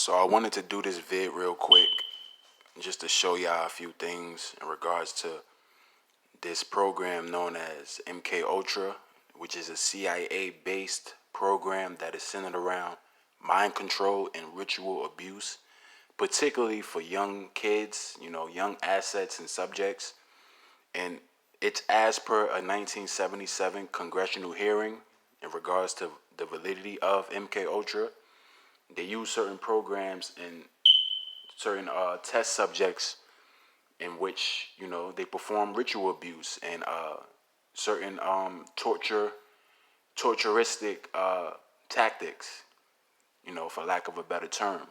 So I wanted to do this vid real quick just to show y'all a few things in regards to this program known as MK Ultra, which is a CIA-based program that is centered around mind control and ritual abuse, particularly for young kids, young assets and subjects. And it's as per a 1977 congressional hearing in regards to the validity of MK Ultra. They use certain programs and certain test subjects in which they perform ritual abuse and certain torturistic tactics, for lack of a better term.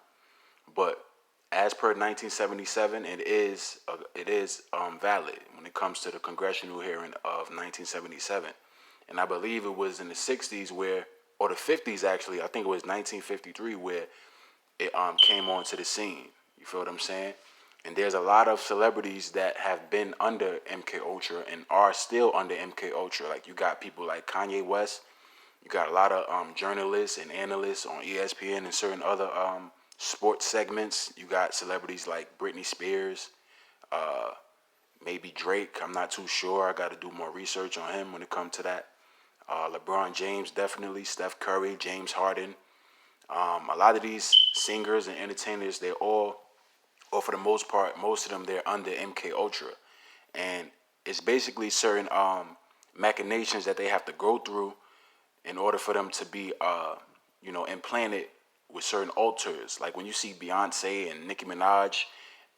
But as per 1977, it is valid when it comes to the congressional hearing of 1977, and I believe it was in the 60s or the 50s actually. I think it was 1953 where it came onto the scene. You feel what I'm saying? And there's a lot of celebrities that have been under MK Ultra and are still under MK Ultra. Like you got people like Kanye West. You got a lot of journalists and analysts on ESPN and certain other sports segments. You got celebrities like Britney Spears, maybe Drake. I'm not too sure. I got to do more research on him when it comes to that. LeBron James, definitely. Steph Curry, James Harden. A lot of these singers and entertainers, they're all, or for the most part, most of them, they're under MK Ultra. And it's basically certain machinations that they have to go through in order for them to be, implanted with certain alters. Like when you see Beyonce and Nicki Minaj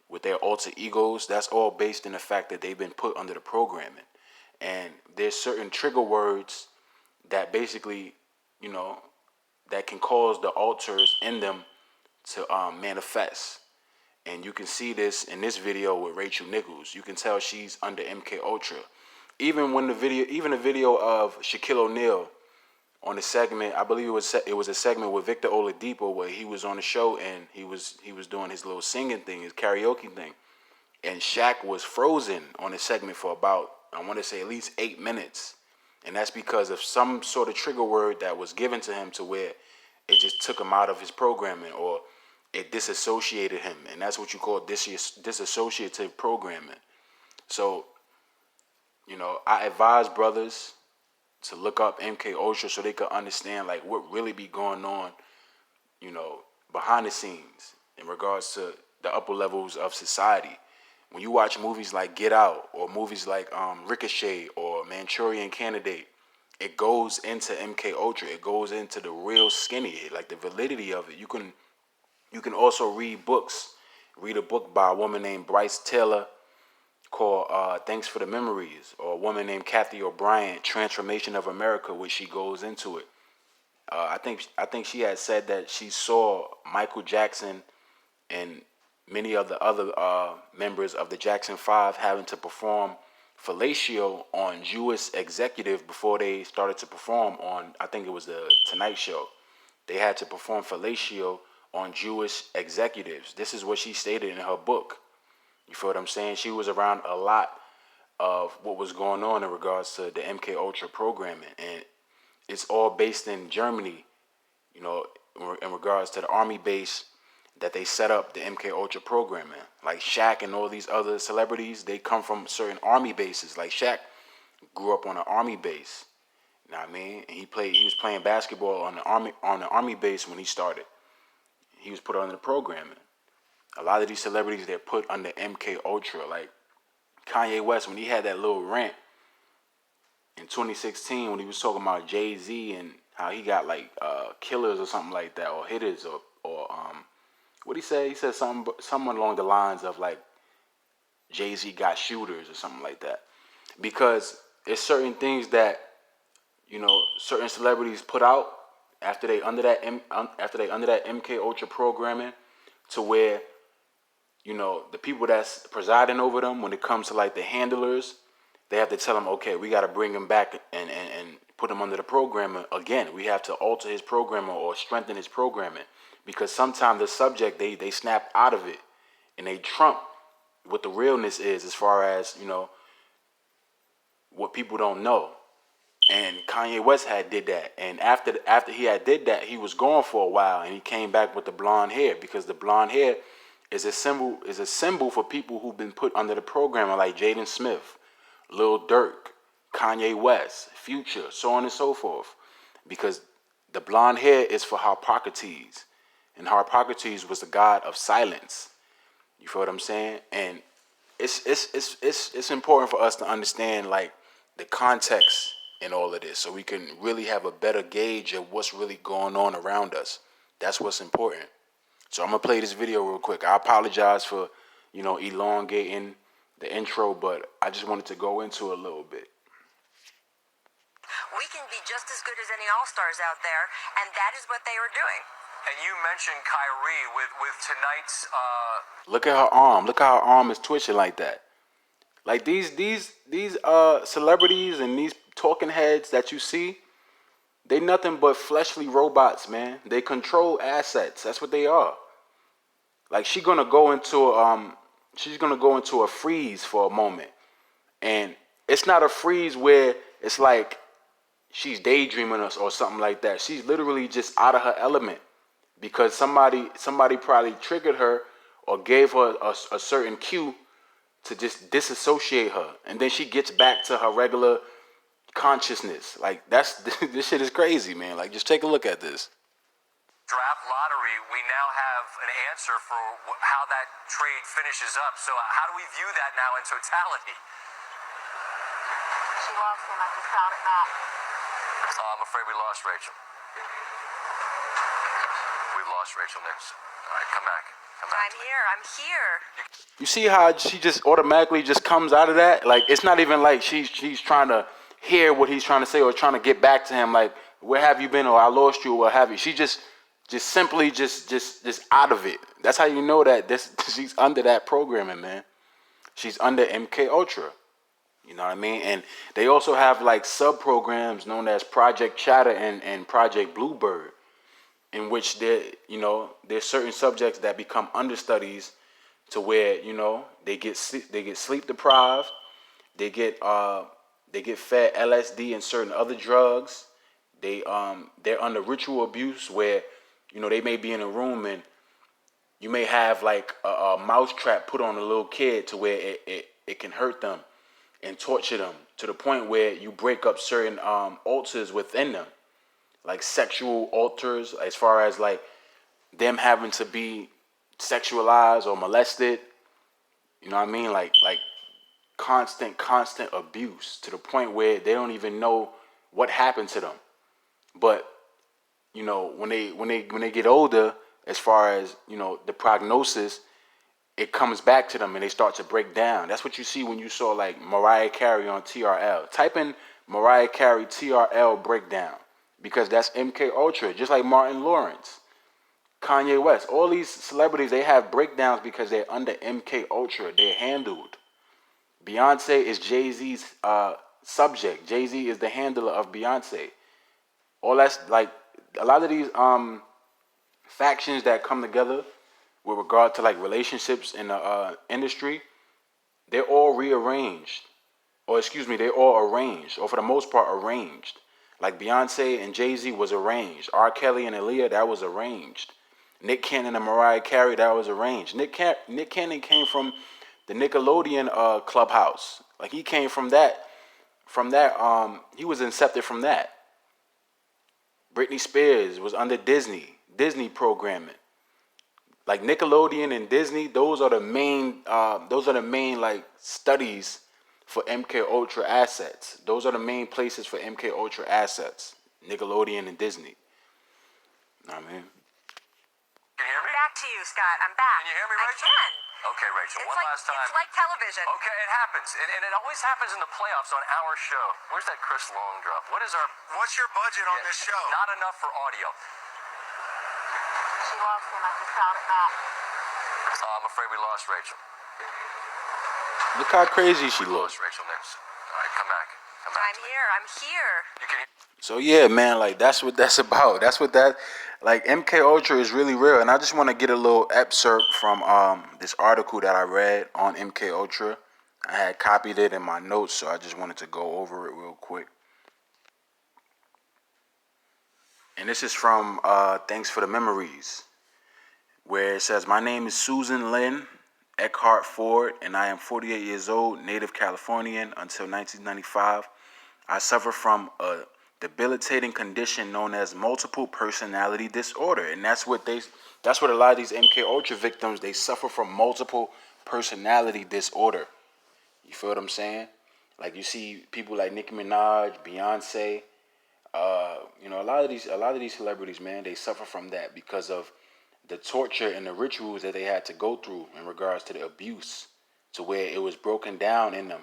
with their alter egos, that's all based in the fact that they've been put under the programming. And there's certain trigger words that basically, that can cause the alters in them to manifest. And you can see this in this video with Rachel Nichols. You can tell she's under MK Ultra. Even the video of Shaquille O'Neal on the segment, I believe it was a segment with Victor Oladipo where he was on the show and he was doing his little singing thing, his karaoke thing, and Shaq was frozen on the segment for about, I want to say, at least 8 minutes, and that's because of some sort of trigger word that was given to him to where it just took him out of his programming, or it disassociated him, and that's what you call disassociative programming. So, I advise brothers to look up MK Ultra so they could understand like what really be going on, behind the scenes in regards to the upper levels of society. When you watch movies like Get Out or movies like Ricochet or Manchurian Candidate, it goes into MK Ultra. It goes into the real skinny, like the validity of it. You can also read books. Read a book by a woman named Bryce Taylor called Thanks for the Memories, or a woman named Kathy O'Brien, Transformation of America, which she goes into it. I think she had said that she saw Michael Jackson and many of the other members of the Jackson 5 having to perform fellatio on Jewish executive before they started to perform on, I think it was the Tonight Show. They had to perform fellatio on Jewish executives. This is what she stated in her book. You feel what I'm saying? She was around a lot of what was going on in regards to the MK Ultra programming, and it's all based in Germany. In regards to the army base that they set up the MK Ultra programming. Like Shaq and all these other celebrities, they come from certain army bases. Like Shaq grew up on an army base. You know what I mean? And he was playing basketball on the army base when he started. He was put under the programming. A lot of these celebrities, they're put under MK Ultra. Like Kanye West, when he had that little rant in 2016 when he was talking about Jay-Z and how he got like killers or something like that, or hitters, or what he say? He said something along the lines of like Jay-Z got shooters or something like that. Because it's certain things that certain celebrities put out after they under that MK Ultra programming, to where the people that's presiding over them, when it comes to like the handlers, they have to tell them, okay, we got to bring him back and put him under the programming again. We have to alter his programming or strengthen his programming, because sometimes the subject, they snap out of it and they trump what the realness is, as far as what people don't know. And Kanye West had did that, and after he had did that, he was gone for a while, and he came back with the blonde hair because the blonde hair is a symbol for people who've been put under the program, like Jaden Smith, Lil Durk, Kanye West, Future, so on and so forth, because the blonde hair is for Harpocrates, and Harpocrates was the god of silence. You feel what I'm saying? And it's important for us to understand like the context in all of this, so we can really have a better gauge of what's really going on around us. That's what's important. So I'm gonna play this video real quick. I apologize for, elongating the intro, but I just wanted to go into it a little bit. We can be just as good as any all-stars out there, and that is what they were doing. And you mentioned Kyrie with tonight's. Look at her arm. Look how her arm is twitching like that. Like these celebrities and these talking heads that you see, they nothing but fleshly robots, man. They control assets. That's what they are. Like she's gonna go into a freeze for a moment, and it's not a freeze where it's like she's daydreaming us or something like that. She's literally just out of her element because somebody probably triggered her or gave her a certain cue to just disassociate her, and then she gets back to her regular consciousness. Like this shit is crazy, man. Like just take a look at this. Draft lottery, we now have an answer for how that trade finishes up. So how do we view that now in totality? She lost him. I just found it back. I'm afraid we lost Rachel. We've lost Rachel Nix. All right, come back. I'm here. I'm here. You see how she just automatically just comes out of that? Like it's not even like she's trying to hear what he's trying to say or trying to get back to him. Like where have you been or I lost you or what have you? She just simply just out of it. That's how you know that she's under that programming, man. She's under MK Ultra. You know what I mean? And they also have like sub programs known as Project Chatter and Project Bluebird, in which there's certain subjects that become understudies to where they get sleep deprived, they get fed LSD and certain other drugs. They're under ritual abuse where they may be in a room and you may have like a mouse trap put on a little kid to where it can hurt them and torture them to the point where you break up certain altars within them, like sexual altars, as far as like them having to be sexualized or molested. You know what I mean? Like constant abuse to the point where they don't even know what happened to them. But when they get older, as far as the prognosis, it comes back to them and they start to break down. That's what you see when you saw like Mariah Carey on TRL. Type in Mariah Carey TRL breakdown, because that's MK Ultra. Just like Martin Lawrence, Kanye West, all these celebrities, they have breakdowns because they're under MK Ultra. They're handled. Beyonce is Jay-Z's subject. Jay-Z is the handler of Beyonce. All that's like a lot of these factions that come together with regard to like relationships in the industry, they're all rearranged, or excuse me, they're all arranged, or for the most part arranged. Like Beyonce and Jay-Z was arranged. R. Kelly and Aaliyah, that was arranged. Nick Cannon and Mariah Carey, that was arranged. Nick Cannon came from the Nickelodeon clubhouse. Like he came from that. He was incepted from that. Britney Spears was under Disney programming. Like Nickelodeon and Disney, those are the main like studies for MK Ultra assets. Those are the main places for MK Ultra assets. Nickelodeon and Disney. Know what I mean? Can you hear me? Back to you, Scott. I'm back. Can you hear me, Rachel? I can. Okay, Rachel, It's one like, last time. It's like television. Okay, it happens. And it always happens in the playoffs on our show. Where's that Chris Long drop? What's your budget on this show? Not enough for audio. She lost him. I just found it back. I'm afraid we lost Rachel. Look how crazy she looks. Lost Rachel Nix. All right, come back. I'm here. I'm here. You can. So yeah, man, like that's what that's about. That's what that like MK Ultra is really real. And I just want to get a little excerpt from this article that I read on MK Ultra. I had copied it in my notes, so I just wanted to go over it real quick. And this is from Thanks for the Memories, where it says, "My name is Susan Lynn Eckhart Ford, and I am 48 years old, native Californian. Until 1995, I suffer from a debilitating condition known as multiple personality disorder." And that's what a lot of these MK Ultra victims, they suffer from multiple personality disorder. You feel what I'm saying? Like you see people like Nicki Minaj, Beyonce, a lot of these celebrities, man, they suffer from that because of the torture and the rituals that they had to go through in regards to the abuse, to where it was broken down in them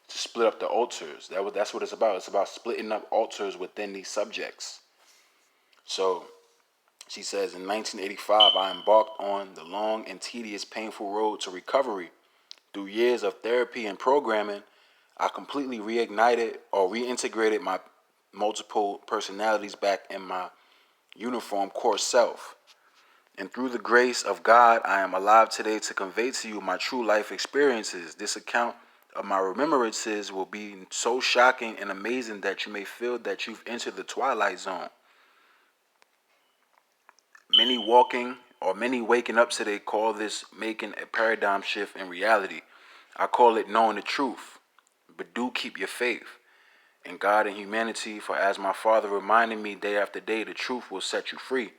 to split up the altars. That's what it's about. It's about splitting up altars within these subjects. So she says, in 1985, I embarked on the long and tedious, painful road to recovery. Through years of therapy and programming, I completely reignited or reintegrated my multiple personalities back in my uniform core self. And through the grace of God, I am alive today to convey to you my true life experiences. This account of my remembrances will be so shocking and amazing that you may feel that you've entered the twilight zone. Many waking up today call this making a paradigm shift in reality. I call it knowing the truth. But do keep your faith in God and humanity, for as my father reminded me day after day, the truth will set you free.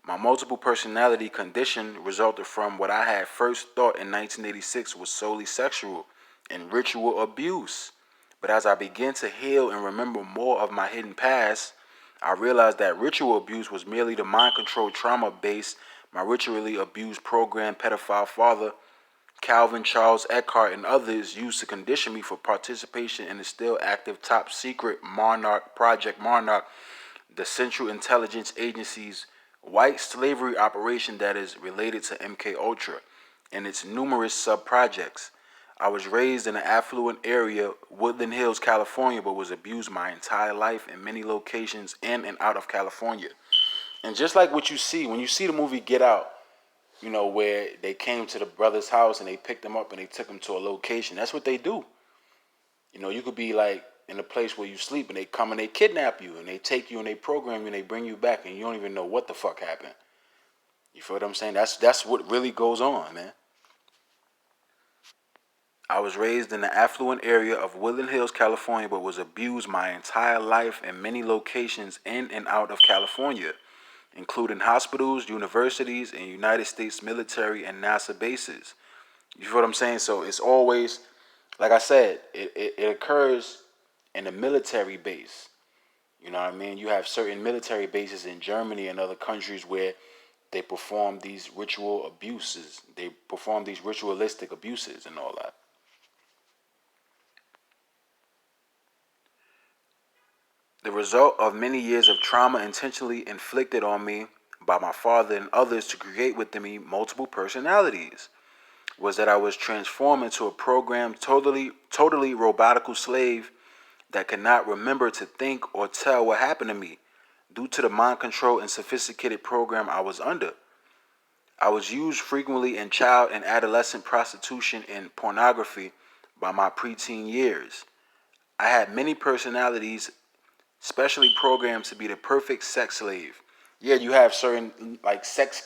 My multiple personality condition resulted from what I had first thought in 1986 was solely sexual and ritual abuse. But as I began to heal and remember more of my hidden past, I realized that ritual abuse was merely the mind control trauma based my ritually abused program pedophile father, Calvin Charles Eckhart, and others used to condition me for participation in the still active top secret Project Monarch, the Central Intelligence Agency's white slavery operation that is related to MK Ultra and its numerous sub-projects. I was raised in an affluent area, Woodland Hills, California, but was abused my entire life in many locations in and out of California. And just like what you see, when you see the movie Get Out, where they came to the brother's house and they picked him up and they took him to a location. That's what they do. You could be like in a place where you sleep and they come and they kidnap you and they take you and they program you and they bring you back and you don't even know what the fuck happened. You feel what I'm saying? That's what really goes on, man. I was raised in the affluent area of Woodland Hills, California, but was abused my entire life in many locations in and out of California, including hospitals, universities, and United States military and NASA bases. You feel what I'm saying? So it's always, like I said, it occurs in a military base. You know what I mean? You have certain military bases in Germany and other countries where they perform these ritual abuses. They perform these ritualistic abuses and all that. The result of many years of trauma intentionally inflicted on me by my father and others to create within me multiple personalities was that I was transformed into a programmed, totally robotical slave that could not remember to think or tell what happened to me due to the mind control and sophisticated program I was under. I was used frequently in child and adolescent prostitution and pornography by my preteen years. I had many personalities, specially programmed to be the perfect sex slave. Yeah, you have certain like sex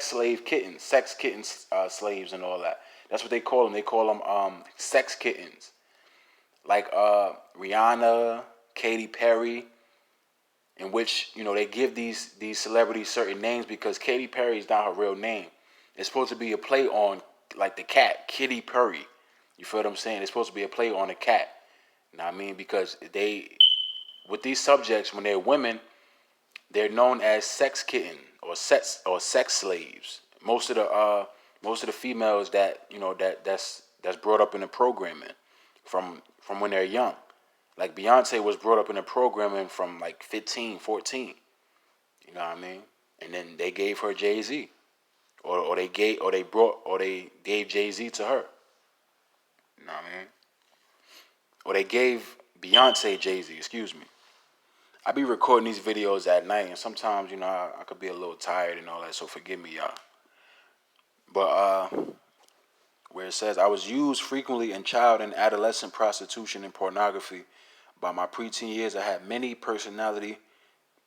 slave kittens, sex kittens, slaves, and all that. That's what they call them. They call them sex kittens. Like Rihanna, Katy Perry, in which they give these celebrities certain names because Katy Perry is not her real name. It's supposed to be a play on like the cat, Kitty Purry. You feel what I'm saying? It's supposed to be a play on a cat. You know what I mean? Because with these subjects, when they're women, they're known as sex kitten or sex slaves. Most of the females that that's brought up in the programming from when they're young. Like Beyonce was brought up in the programming from like 15, 14. You know what I mean? And then they gave her Jay-Z. Or they gave Jay-Z to her. You know what I mean? Or they gave Beyonce Jay-Z, excuse me. I be recording these videos at night, and sometimes, I could be a little tired and all that, so forgive me, y'all. But where it says, I was used frequently in child and adolescent prostitution and pornography. By my preteen years, I had many personality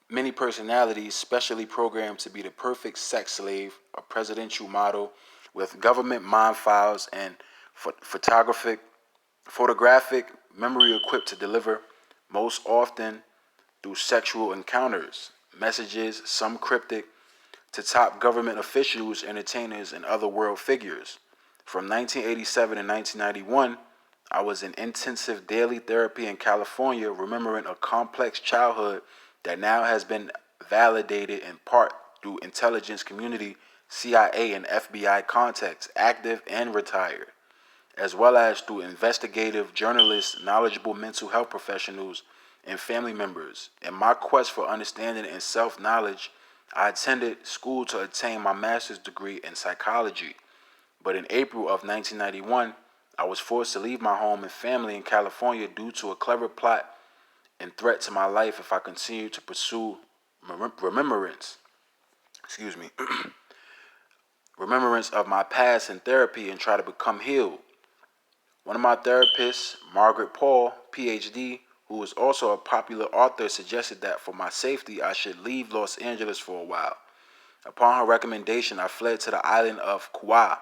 many personalities specially programmed to be the perfect sex slave, a presidential model with government mind files and photographic memory equipped to deliver, most often through sexual encounters, messages, some cryptic, to top government officials, entertainers, and other world figures. From 1987 to 1991, I was in intensive daily therapy in California, remembering a complex childhood that now has been validated in part through intelligence community, CIA, and FBI contacts, active and retired, as well as through investigative journalists, knowledgeable mental health professionals, and family members. In my quest for understanding and self knowledge, I attended school to attain my master's degree in psychology. But in April of 1991, I was forced to leave my home and family in California due to a clever plot and threat to my life if I continued to pursue remembrance. Excuse me. Remembrance of my past in therapy and try to become healed. One of my therapists, Margaret Paul, PhD, who is also a popular author, suggested that for my safety, I should leave Los Angeles for a while. Upon her recommendation, I fled to the island of Kauai,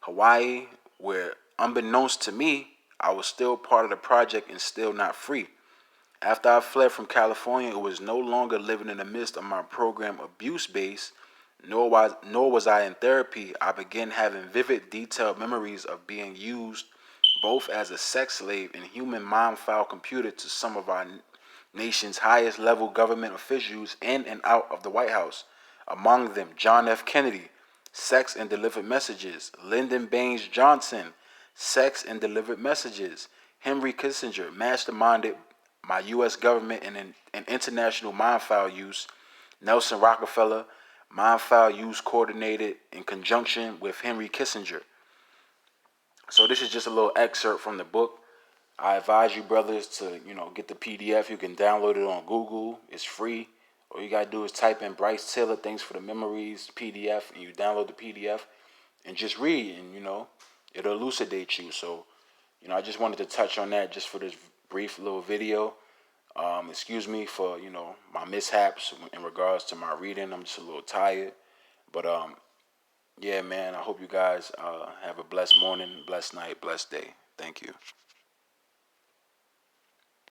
Hawaii, where, unbeknownst to me, I was still part of the project and still not free. After I fled from California, it was no longer living in the midst of my program abuse base, nor was I in therapy. I began having vivid, detailed memories of being used both as a sex slave and human mind file computer to some of our nation's highest level government officials in and out of the White House. Among them, John F. Kennedy, sex and delivered messages; Lyndon Baines Johnson, sex and delivered messages; Henry Kissinger, masterminded my U.S. government and international mind file use; Nelson Rockefeller, mind file use coordinated in conjunction with Henry Kissinger. So this is just a little excerpt from the book. I advise you brothers to, get the PDF. You can download it on Google. It's free. All you gotta do is type in Bryce Taylor, thanks for the memories PDF, and you download the PDF and just read, and it'll elucidate you. So, I just wanted to touch on that just for this brief little video. Excuse me for, my mishaps in regards to my reading. I'm just a little tired. But yeah, man, I hope you guys have a blessed morning, blessed night, blessed day. Thank you.